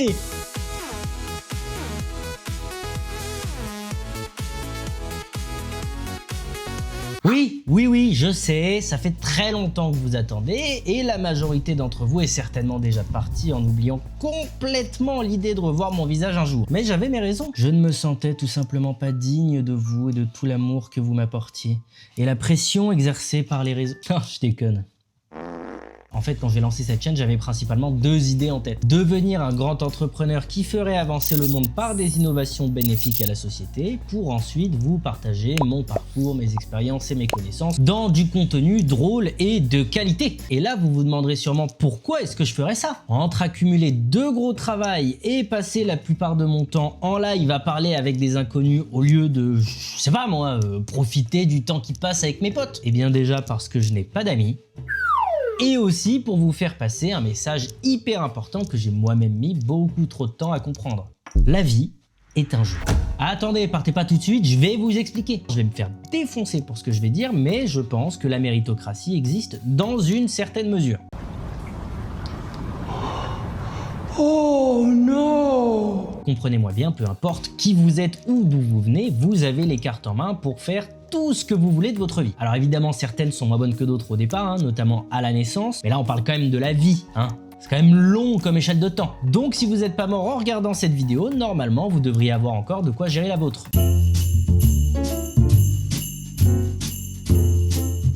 abonner. Oui, je sais, ça fait très longtemps que vous attendez et la majorité d'entre vous est certainement déjà partie en oubliant complètement l'idée de revoir mon visage un jour. Mais j'avais mes raisons. Je ne me sentais tout simplement pas digne de vous et de tout l'amour que vous m'apportiez. Et la pression exercée par les réseaux... Non, je déconne. En fait, quand j'ai lancé cette chaîne, j'avais principalement deux idées en tête. Devenir un grand entrepreneur qui ferait avancer le monde par des innovations bénéfiques à la société, pour ensuite vous partager mon parcours, mes expériences et mes connaissances dans du contenu drôle et de qualité. Et là, vous vous demanderez sûrement pourquoi est-ce que je ferais ça? Entre accumuler deux gros travails et passer la plupart de mon temps en live à parler avec des inconnus au lieu de, je sais pas moi, profiter du temps qui passe avec mes potes. Eh bien déjà parce que je n'ai pas d'amis. Et aussi pour vous faire passer un message hyper important que j'ai moi-même mis beaucoup trop de temps à comprendre. La vie est un jeu. Attendez, partez pas tout de suite, je vais vous expliquer. Je vais me faire défoncer pour ce que je vais dire, mais je pense que la méritocratie existe dans une certaine mesure. Oh non! Comprenez-moi bien, peu importe qui vous êtes ou d'où vous venez, vous avez les cartes en main pour faire tout ce que vous voulez de votre vie. Alors évidemment, certaines sont moins bonnes que d'autres au départ, notamment à la naissance, mais là on parle quand même de la vie. C'est quand même long comme échelle de temps. Donc si vous n'êtes pas mort en regardant cette vidéo, normalement vous devriez avoir encore de quoi gérer la vôtre.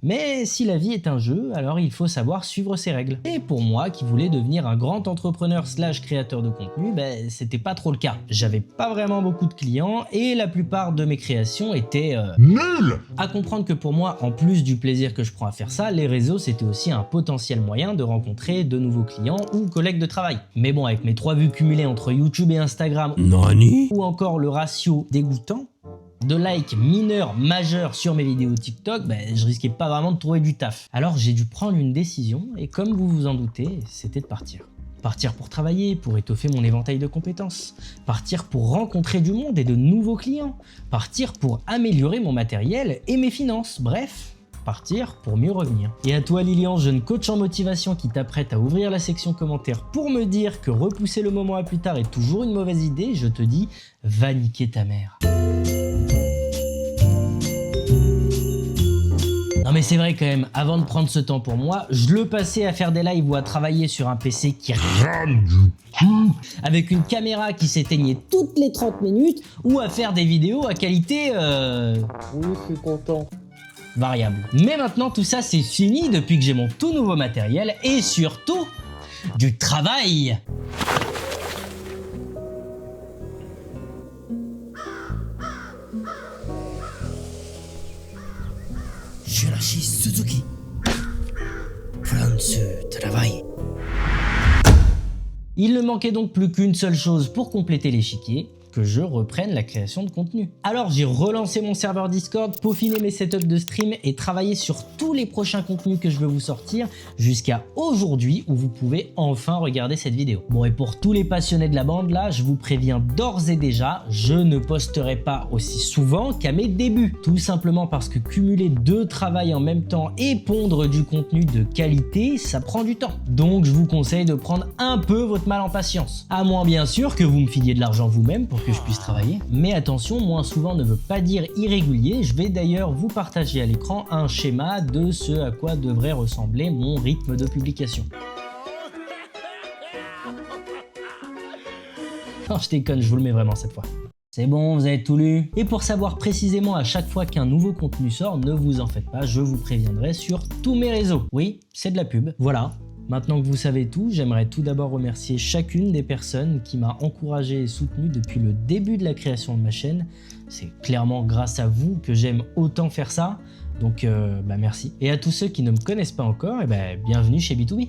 Mais si la vie est un jeu, alors il faut savoir suivre ses règles. Et pour moi, qui voulais devenir un grand entrepreneur / créateur de contenu, c'était pas trop le cas. J'avais pas vraiment beaucoup de clients et la plupart de mes créations étaient... nulles. À comprendre que pour moi, en plus du plaisir que je prends à faire ça, les réseaux c'était aussi un potentiel moyen de rencontrer de nouveaux clients ou collègues de travail. Mais bon, avec mes 3 vues cumulées entre YouTube et Instagram, Nani, ou encore le ratio dégoûtant de likes mineurs, majeurs sur mes vidéos TikTok, je risquais pas vraiment de trouver du taf. Alors j'ai dû prendre une décision et comme vous vous en doutez, c'était de partir. Partir pour travailler, pour étoffer mon éventail de compétences. Partir pour rencontrer du monde et de nouveaux clients. Partir pour améliorer mon matériel et mes finances. Bref, partir pour mieux revenir. Et à toi Lilian, jeune coach en motivation qui t'apprête à ouvrir la section commentaires pour me dire que repousser le moment à plus tard est toujours une mauvaise idée, je te dis, va niquer ta mère. Non mais c'est vrai quand même, avant de prendre ce temps pour moi, je le passais à faire des lives ou à travailler sur un PC qui rame du cul, avec une caméra qui s'éteignait toutes les 30 minutes, ou à faire des vidéos à qualité... Oui, je suis content. Variable. Mais maintenant tout ça c'est fini depuis que j'ai mon tout nouveau matériel et surtout, du travail. Jurashi Suzuki. France travail. Il ne manquait donc plus qu'une seule chose pour compléter l'échiquier, que je reprenne la création de contenu. Alors j'ai relancé mon serveur Discord, peaufiné mes setups de stream et travaillé sur tous les prochains contenus que je veux vous sortir jusqu'à aujourd'hui où vous pouvez enfin regarder cette vidéo. Bon et pour tous les passionnés de la bande là, je vous préviens d'ores et déjà, je ne posterai pas aussi souvent qu'à mes débuts. Tout simplement parce que cumuler 2 travails en même temps et pondre du contenu de qualité, ça prend du temps. Donc je vous conseille de prendre un peu votre mal en patience. À moins bien sûr que vous me filiez de l'argent vous-même pour que je puisse travailler. Mais attention, moins souvent ne veut pas dire irrégulier. Je vais d'ailleurs vous partager à l'écran un schéma de ce à quoi devrait ressembler mon rythme de publication. Non, je déconne, je vous le mets vraiment cette fois. C'est bon, vous avez tout lu. Et pour savoir précisément à chaque fois qu'un nouveau contenu sort, ne vous en faites pas, je vous préviendrai sur tous mes réseaux. Oui, c'est de la pub. Voilà. Maintenant que vous savez tout, j'aimerais tout d'abord remercier chacune des personnes qui m'a encouragé et soutenu depuis le début de la création de ma chaîne. C'est clairement grâce à vous que j'aime autant faire ça, donc merci. Et à tous ceux qui ne me connaissent pas encore, bienvenue chez B2B.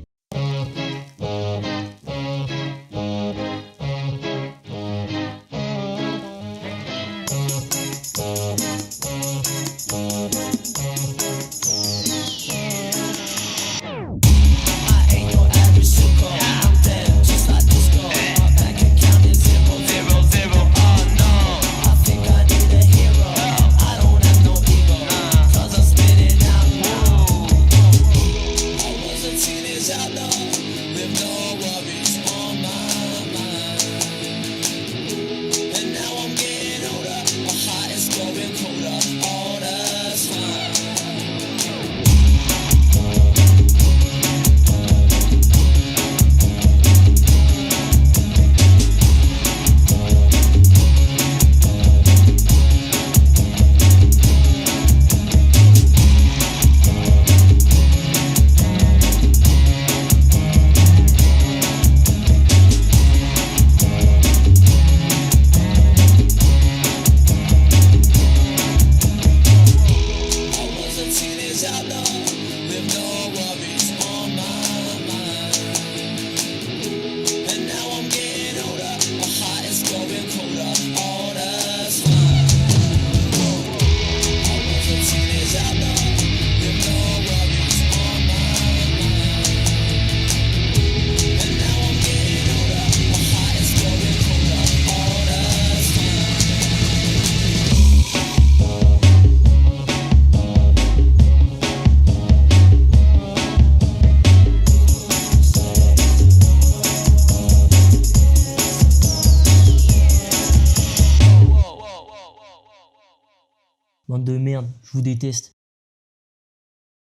Bande de merde, je vous déteste.